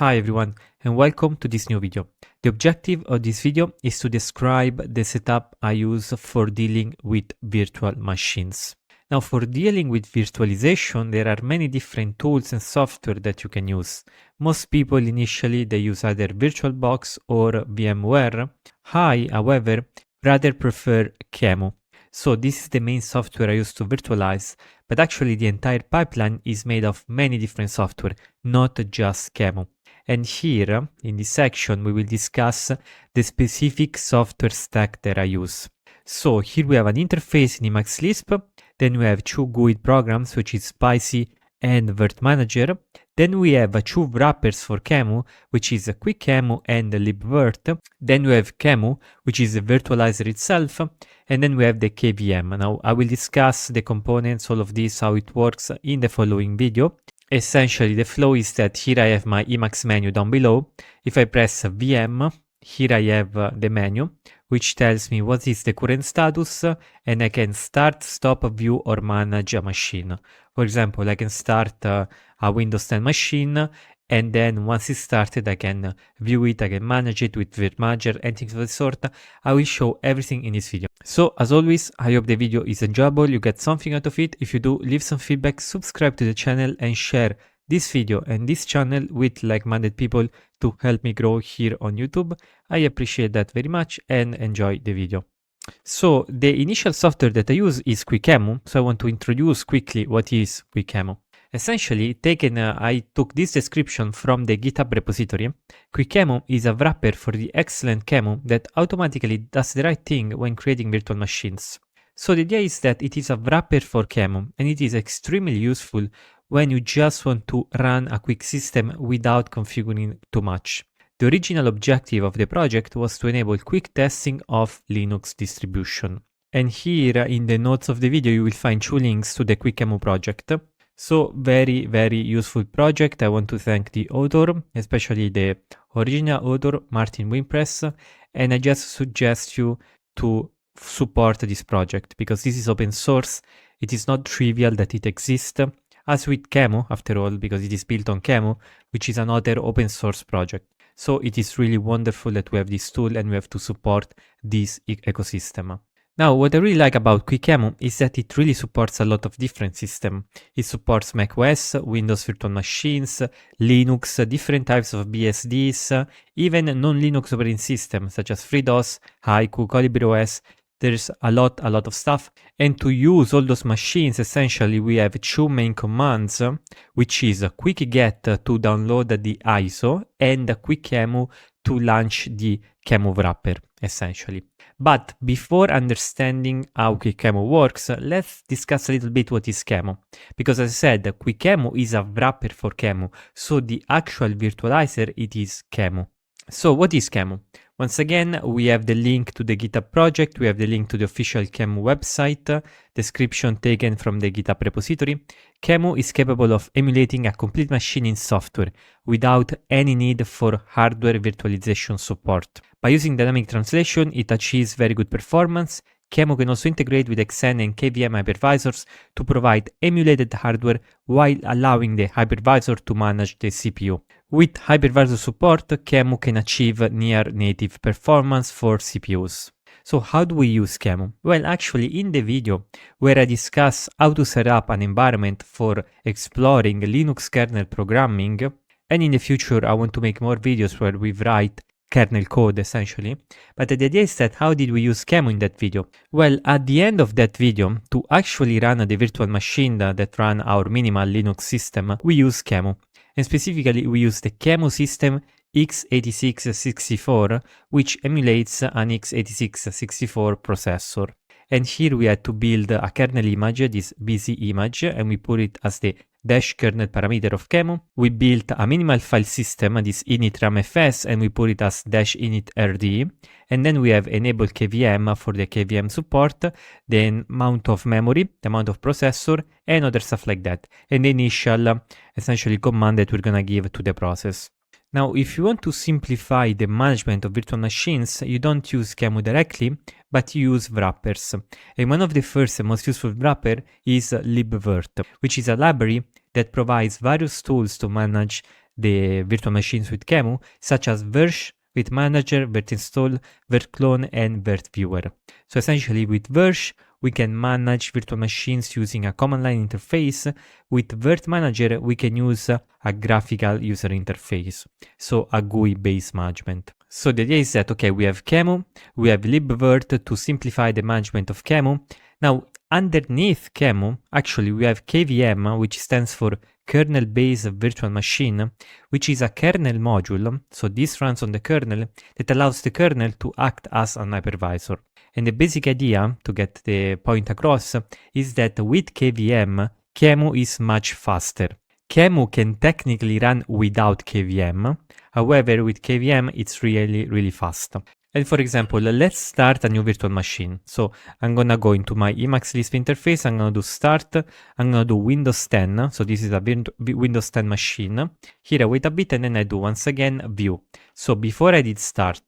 Hi everyone and welcome to this new video. The objective of this video is to describe the setup I use for dealing with virtual machines. Now for dealing with virtualization there are many different tools and software that you can use. Most people initially they use either VirtualBox or VMware. I, however, rather prefer QEMU. So this is the main software I use to virtualize, but actually the entire pipeline is made of many different software, not just QEMU. And here, in this section, we will discuss the specific software stack that I use. So here we have an interface in Emacs Lisp, then we have two GUID programs, which is Spicy and virt-manager. Then we have two wrappers for QEMU, which is Quickemu and libvirt. Then we have QEMU, which is the virtualizer itself. And then we have the KVM. Now I will discuss the components, all of this, how it works in the following video. Essentially the flow is that here I have my Emacs menu down below. If I press VM, here I have the menu, which tells me what is the current status, and I can start, stop, view, or manage a machine. For example, I can start a Windows 10 machine, and then once it's started, I can view it, I can manage it with virt-manager and things of the sort. I will show everything in this video. So as always, I hope the video is enjoyable, you get something out of it. If you do, leave some feedback, subscribe to the channel, and share this video and this channel with like-minded people to help me grow here on YouTube. I appreciate that very much and enjoy the video. So the initial software that I use is Quickemu. So I want to introduce quickly what is Quickemu. Essentially, I took this description from the GitHub repository. Quickemu is a wrapper for the excellent QEMU that automatically does the right thing when creating virtual machines. So the idea is that it is a wrapper for QEMU and it is extremely useful when you just want to run a quick system without configuring too much. The original objective of the project was to enable quick testing of Linux distribution. And here in the notes of the video you will find two links to the Quickemu project. So very useful project. I want to thank the author, especially the original author, Martin Wimpress, and I just suggest you to support this project because this is open source. It is not trivial that it exists, as with QEMU after all, because it is built on QEMU, which is another open source project. So it is really wonderful that we have this tool and we have to support this ecosystem. Now, what I really like about Quickemu is that it really supports a lot of different systems. It supports macOS, Windows virtual machines, Linux, different types of BSDs, even non-Linux operating systems such as FreeDOS, Haiku, ColibriOS. There's a lot of stuff. And to use all those machines, essentially, we have two main commands, which is quickget to download the ISO and Quickemu to launch the QEMU wrapper, essentially. But before understanding how Quickemu works, let's discuss a little bit what is QEMU. Because as I said, Quickemu is a wrapper for QEMU, so the actual virtualizer, it is QEMU. So what is QEMU? Once again, we have the link to the GitHub project, we have the link to the official QEMU website, description taken from the GitHub repository. QEMU is capable of emulating a complete machine in software without any need for hardware virtualization support. By using dynamic translation, it achieves very good performance. QEMU can also integrate with XN and KVM hypervisors to provide emulated hardware while allowing the hypervisor to manage the CPU. With hypervisor support, QEMU can achieve near-native performance for CPUs. So how do we use QEMU? Well, actually in the video where I discuss how to set up an environment for exploring Linux kernel programming, and in the future I want to make more videos where we write kernel code essentially. But the idea is that how did we use QEMU in that video? Well, at the end of that video, to actually run the virtual machine that run our minimal Linux system, we use QEMU. And specifically, we use the QEMU system x86-64, which emulates an x86-64 processor. And here we had to build a kernel image, this BZ image, and we put it as the dash kernel parameter of QEMU. We built a minimal file system, this init-ramfs, and we put it as dash init-rd. And then we have enabled KVM for the KVM support, the amount of memory, the amount of processor, and other stuff like that. And the initial, essentially, command that we're gonna give to the process. Now, if you want to simplify the management of virtual machines, you don't use QEMU directly, but you use wrappers. And one of the first and most useful wrapper is libvirt, which is a library that provides various tools to manage the virtual machines with QEMU, such as virt-manager, virt-install, virt-clone, and virt-viewer. So essentially with virt, we can manage virtual machines using a command line interface. With virt-manager, we can use a graphical user interface, so a GUI-based management. So the idea is that, okay, we have QEMU, we have libvirt to simplify the management of QEMU. Now, underneath QEMU, actually, we have KVM, which stands for kernel-based virtual machine, which is a kernel module. So this runs on the kernel that allows the kernel to act as an hypervisor. And the basic idea, to get the point across, is that with KVM, QEMU is much faster. QEMU can technically run without KVM. However, with KVM, it's really, really fast. And for example, let's start a new virtual machine. So I'm gonna go into my Emacs Lisp interface, I'm gonna do start, I'm gonna do Windows 10. So this is a Windows 10 machine. Here I wait a bit and then I do once again view. So before I did start,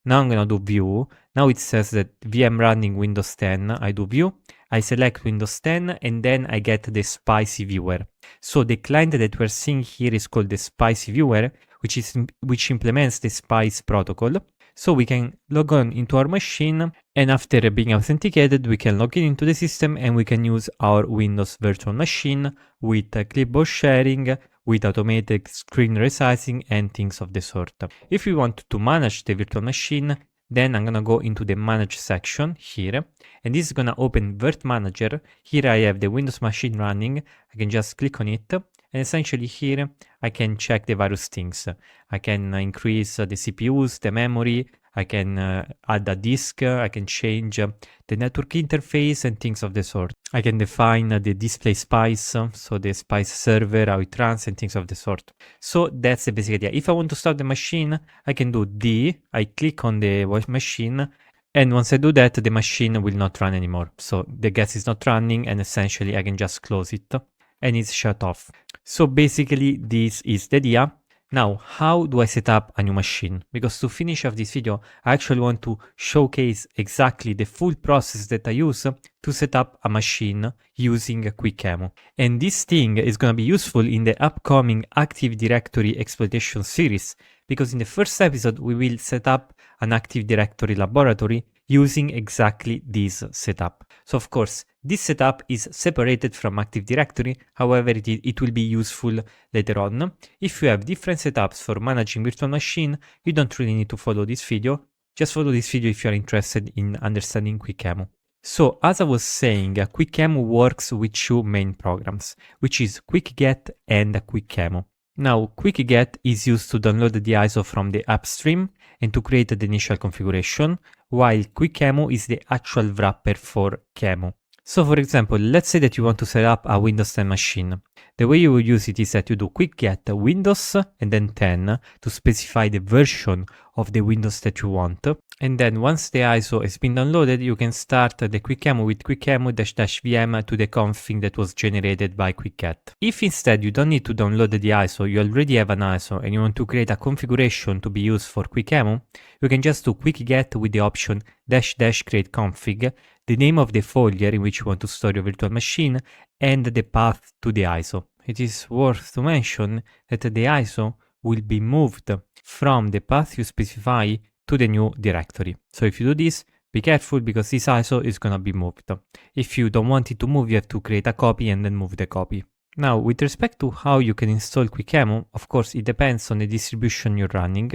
now I'm gonna do view. Now it says that VM running Windows 10, I do view. I select Windows 10 and then I get the Spicy Viewer. So the client that we're seeing here is called the Spicy Viewer, which implements the Spice protocol. So we can log on into our machine, and after being authenticated, we can log in into the system and we can use our Windows virtual machine with clipboard sharing, with automated screen resizing and things of the sort. If we want to manage the virtual machine, then I'm gonna go into the manage section here, and this is gonna open virt-manager. Here I have the Windows machine running. I can just click on it, and essentially here I can check the various things. I can increase the CPUs, the memory, I can add a disk, I can change the network interface and things of the sort. I can define the display spice, so the spice server, how it runs and things of the sort. So that's the basic idea. If I want to start the machine, I can do D, I click on the machine, and once I do that, the machine will not run anymore. So the gas is not running, and essentially I can just close it and it's shut off. So basically this is the idea. Now, how do I set up a new machine? Because to finish off this video, I actually want to showcase exactly the full process that I use to set up a machine using Quickemu. And this thing is going to be useful in the upcoming Active Directory exploitation series, because in the first episode, we will set up an Active Directory laboratory using exactly this setup. So of course, this setup is separated from Active Directory, however it will be useful later on. If you have different setups for managing virtual machine, you don't really need to follow this video. Just follow this video if you are interested in understanding Quickemu. So as I was saying, Quickemu works with two main programs, which is QuickGet and Quickemu. Now, QuickGet is used to download the ISO from the upstream and to create the initial configuration, while Quickemu is the actual wrapper for QEMU. So for example, let's say that you want to set up a Windows 10 machine. The way you will use it is that you do QuickGet Windows and then 10 to specify the version of the Windows that you want. And then once the ISO has been downloaded, you can start the Quickemu with Quickemu-vm to the config that was generated by QuickGet. If instead you don't need to download the ISO, you already have an ISO and you want to create a configuration to be used for Quickemu, you can just do QuickGet with the option --create config, the name of the folder in which you want to store your virtual machine, and the path to the ISO. It is worth to mention that the ISO will be moved from the path you specify to the new directory. So if you do this, be careful because this ISO is going to be moved. If you don't want it to move, you have to create a copy and then move the copy. Now, with respect to how you can install Quickemu, of course, it depends on the distribution you're running.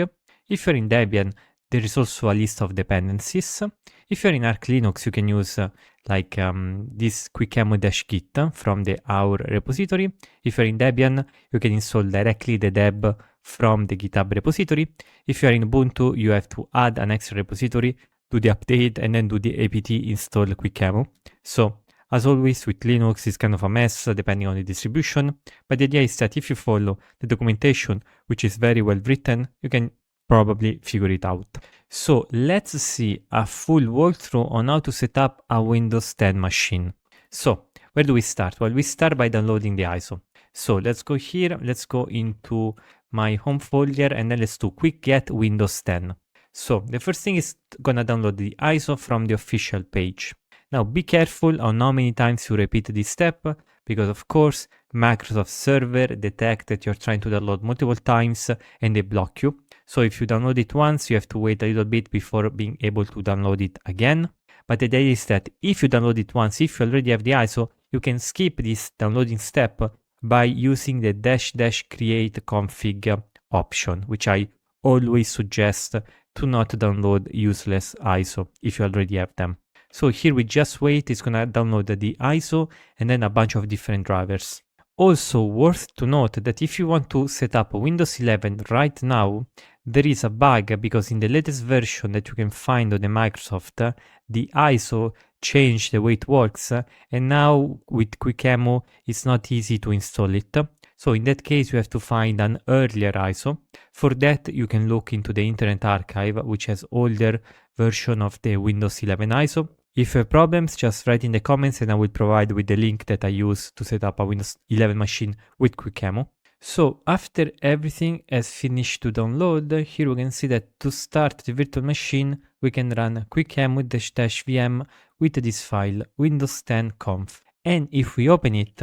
If you're in Debian, there is also a list of dependencies. If you're in Arch Linux, you can use this Quickemu-git from the our repository. If you're in Debian, you can install directly the deb from the GitHub repository. If you're in Ubuntu, you have to add an extra repository, do the update, and then do the apt install Quickemu. So, as always, with Linux, it's kind of a mess depending on the distribution. But the idea is that if you follow the documentation, which is very well written, you can probably figure it out. So let's see a full walkthrough on how to set up a Windows 10 machine. So where do we start? Well, we start by downloading the ISO. So let's go here, let's go into my home folder and then let's do QuickGet Windows 10. So the first thing is gonna download the ISO from the official page. Now be careful on how many times you repeat this step, because of course Microsoft server detect that you're trying to download multiple times and they block you. So if you download it once, you have to wait a little bit before being able to download it again. But the idea is that if you download it once, if you already have the ISO, you can skip this downloading step by using the -- create config option, which I always suggest to not download useless ISO if you already have them. So here we just wait, it's gonna download the ISO and then a bunch of different drivers. Also worth to note that if you want to set up Windows 11 right now, there is a bug because in the latest version that you can find on the Microsoft, the ISO changed the way it works, and now with Quickemu it's not easy to install it. So in that case you have to find an earlier ISO. For that you can look into the Internet Archive, which has older version of the Windows 11 ISO. If you have problems, just write in the comments and I will provide with the link that I use to set up a Windows 11 machine with Quickemu. So after everything has finished to download, here we can see that to start the virtual machine, we can run quickemu -vm with this file, windows 10 conf. And if we open it,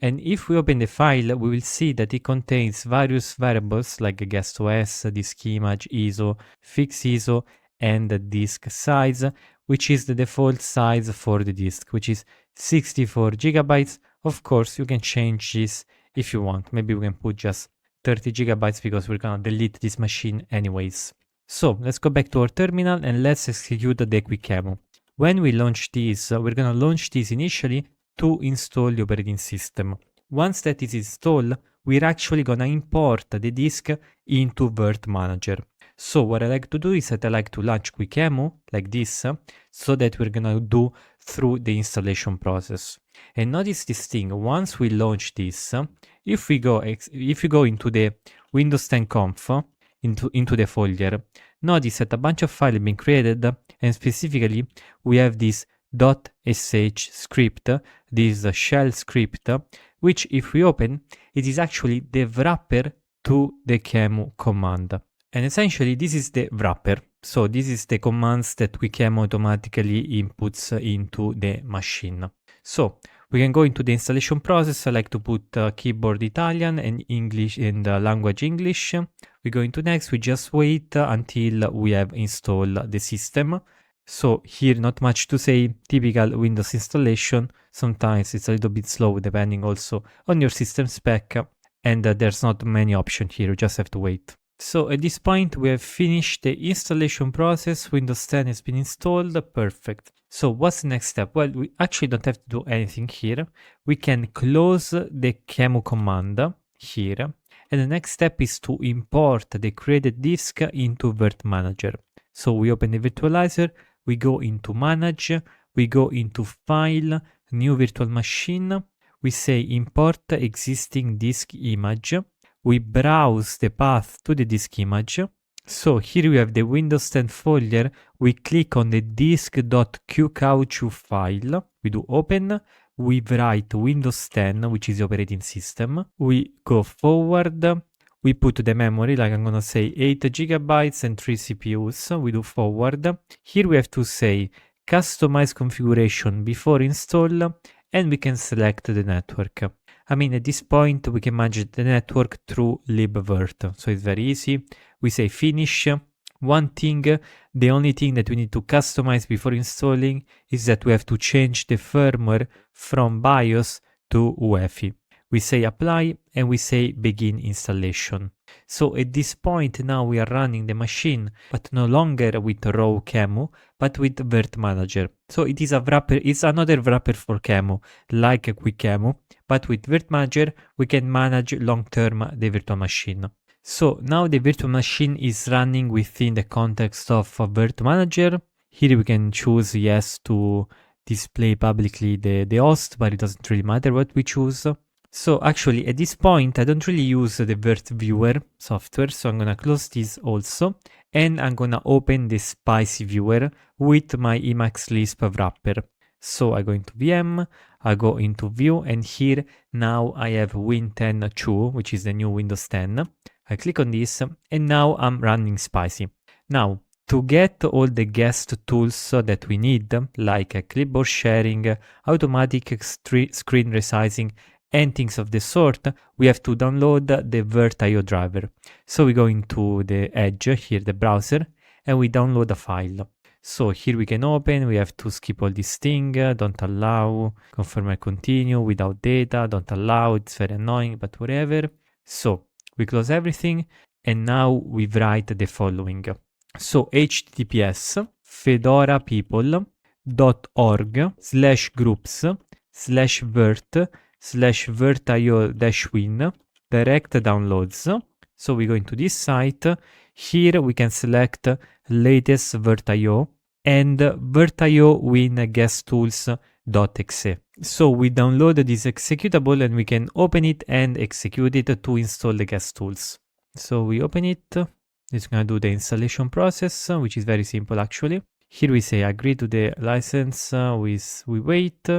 and if we open the file, we will see that it contains various variables like guest OS, disk image, ISO, fix ISO, and the disk size, which is the default size for the disk, which is 64 gigabytes. Of course, you can change this if you want. Maybe we can put just 30 gigabytes because we're gonna delete this machine anyways. So let's go back to our terminal and let's execute the Quickemu. When we launch this, we're gonna launch this initially to install the operating system. Once that is installed, we're actually gonna import the disk into virt-manager. So what I like to do is that I like to launch Quickemu like this, so that we're gonna do through the installation process. And notice this thing, once we launch this, if we go into the Windows 10 conf, into the folder, notice that a bunch of files have been created, and specifically we have this .sh script, this shell script, which if we open, it is actually the wrapper to the QEMU command. And essentially this is the wrapper. So this is the commands that Quickemu automatically inputs into the machine. So we can go into the installation process. I like to put keyboard Italian and English and language English. We go into next, we just wait until we have installed the system. So here not much to say, typical Windows installation. Sometimes it's a little bit slow depending also on your system spec, and there's not many options here, you just have to wait. So at this point we have finished the installation process, Windows 10 has been installed, perfect. So what's the next step? Well, we actually don't have to do anything here. We can close the QEMU command here, and the next step is to import the created disk into virt-manager. So we open the virtualizer, we go into manage, we go into file, new virtual machine, we say import existing disk image, we browse the path to the disk image. So here we have the Windows 10 folder, we click on the disk.qcauchu file, we do open, we write Windows 10, which is the operating system, we go forward, we put the memory, like I'm gonna say 8 gigabytes and 3 CPUs, we do forward. Here we have to say customize configuration before install, and we can select the network. I mean, at this point, we can manage the network through libvirt, so it's very easy. We say finish. One thing, the only thing that we need to customize before installing is that we have to change the firmware from BIOS to UEFI. We say apply and we say begin installation. So at this point now we are running the machine, but no longer with raw QEMU, but with virt-manager. So it is a wrapper, it's another wrapper for QEMU, like a Quickemu, but with virt-manager we can manage long-term the virtual machine. So now the virtual machine is running within the context of virt-manager. Here we can choose yes to display publicly the host, but it doesn't really matter what we choose. So actually at this point I don't really use the Virt Viewer software, so I'm gonna close this also, and I'm gonna open the Spicy Viewer with my Emacs Lisp wrapper. So I go into VM, I go into View, and here now I have Win10 2, which is the new Windows 10. I click on this, and now I'm running Spicy. Now, to get all the guest tools that we need, like clipboard sharing, automatic screen resizing, and things of the sort, we have to download the virt.io driver. So we go into the Edge, here the browser, and we download a file. So here we can open, we have to skip all this thing, don't allow, confirm and continue, without data, don't allow, it's very annoying, but whatever. So we close everything, and now we write the following. So https fedorapeople.org/groups/virt/virt.io-win direct downloads. So we go into this site. Here we can select latest virt.io and virt.io win guest tools.exe. So we download this executable and we can open it and execute it to install the guest tools. So we open it. It's going to do the installation process, which is very simple actually. Here we say agree to the license, we wait.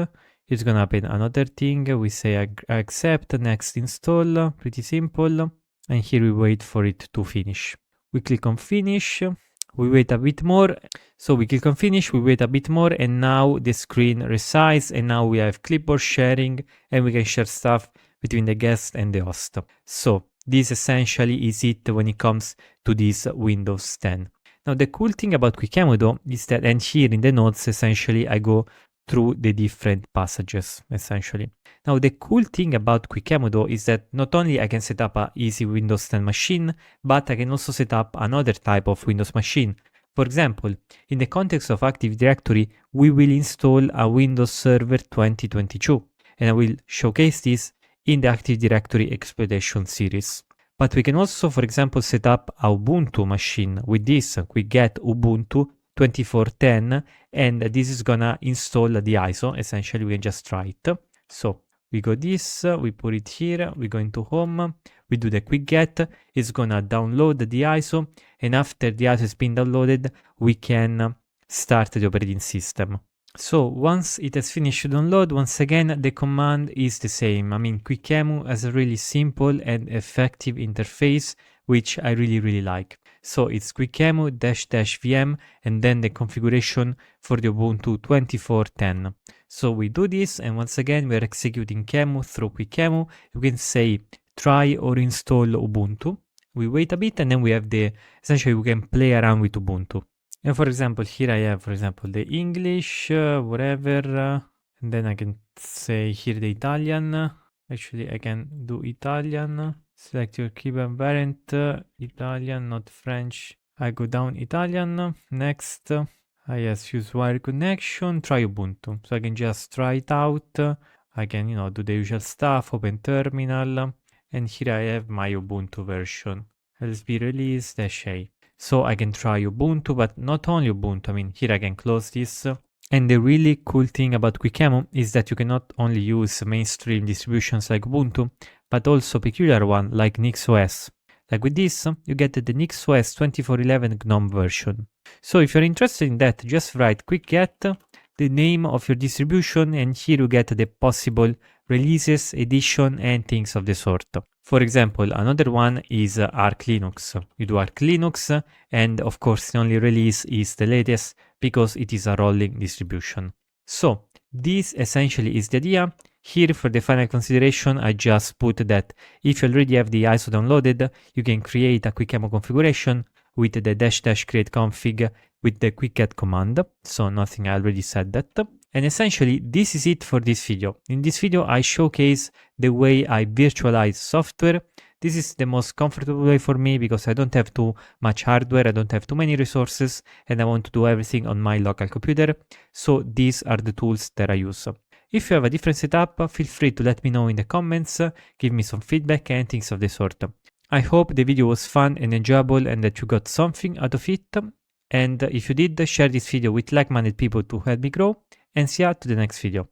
It's going to happen another thing. We say accept, next install, pretty simple. And here we wait for it to finish. We click on finish, we wait a bit more. So we click on finish, we wait a bit more, and now the screen resizes, and now we have clipboard sharing, and we can share stuff between the guest and the host. So this essentially is it when it comes to this Windows 10. Now the cool thing about Quickemu though is that, and here in the notes essentially I go through the different passages essentially. Now the cool thing about Quickemu though is that not only I can set up an easy Windows 10 machine, but I can also set up another type of Windows machine. For example, in the context of Active Directory, we will install a Windows Server 2022, and I will showcase this in the Active Directory exploitation series. But we can also, for example, set up a Ubuntu machine. With this, we get Ubuntu 24.10, and this is gonna install the ISO. Essentially, we can just try it. So we go this, we put it here, we go into home, we do the quick get, it's gonna download the ISO, and after the ISO has been downloaded, we can start the operating system. So once it has finished to download, once again, the command is the same. I mean, Quickemu has a really simple and effective interface, which I really like. So it's Quickemu --vm and then the configuration for the Ubuntu 24.10. So we do this, and once again, we're executing QEMU through Quickemu. You can say try or install Ubuntu. We wait a bit, and then we have essentially we can play around with Ubuntu. And for example, here I have, for example, the English, whatever, and then I can say here the Italian. Actually, I can do Italian. Select your keyboard variant, Italian, not French. I go down Italian. Next, yes, use wire connection, try Ubuntu. So I can just try it out. I can, do the usual stuff, open terminal, and here I have my Ubuntu version. LSB release -a. So I can try Ubuntu, but not only Ubuntu. I mean, here I can close this. And the really cool thing about Quickemu is that you can not only use mainstream distributions like Ubuntu, but also peculiar one like NixOS. Like with this, you get the NixOS 24.11 GNOME version. So if you're interested in that, just write quick-get, the name of your distribution, and here you get the possible releases, edition, and things of the sort. For example, another one is Arch Linux. You do Arch Linux, and of course the only release is the latest because it is a rolling distribution. So this essentially is the idea. Here for the final consideration, I just put that if you already have the ISO downloaded, you can create a Quickemu configuration with the --create config with the quick-get command. So nothing, I already said that. And essentially, this is it for this video. In this video, I showcase the way I virtualize software. This is the most comfortable way for me because I don't have too much hardware, I don't have too many resources, and I want to do everything on my local computer. So these are the tools that I use. If you have a different setup, feel free to let me know in the comments, give me some feedback and things of the sort. I hope the video was fun and enjoyable and that you got something out of it. And if you did, share this video with like-minded people to help me grow, and see you to the next video.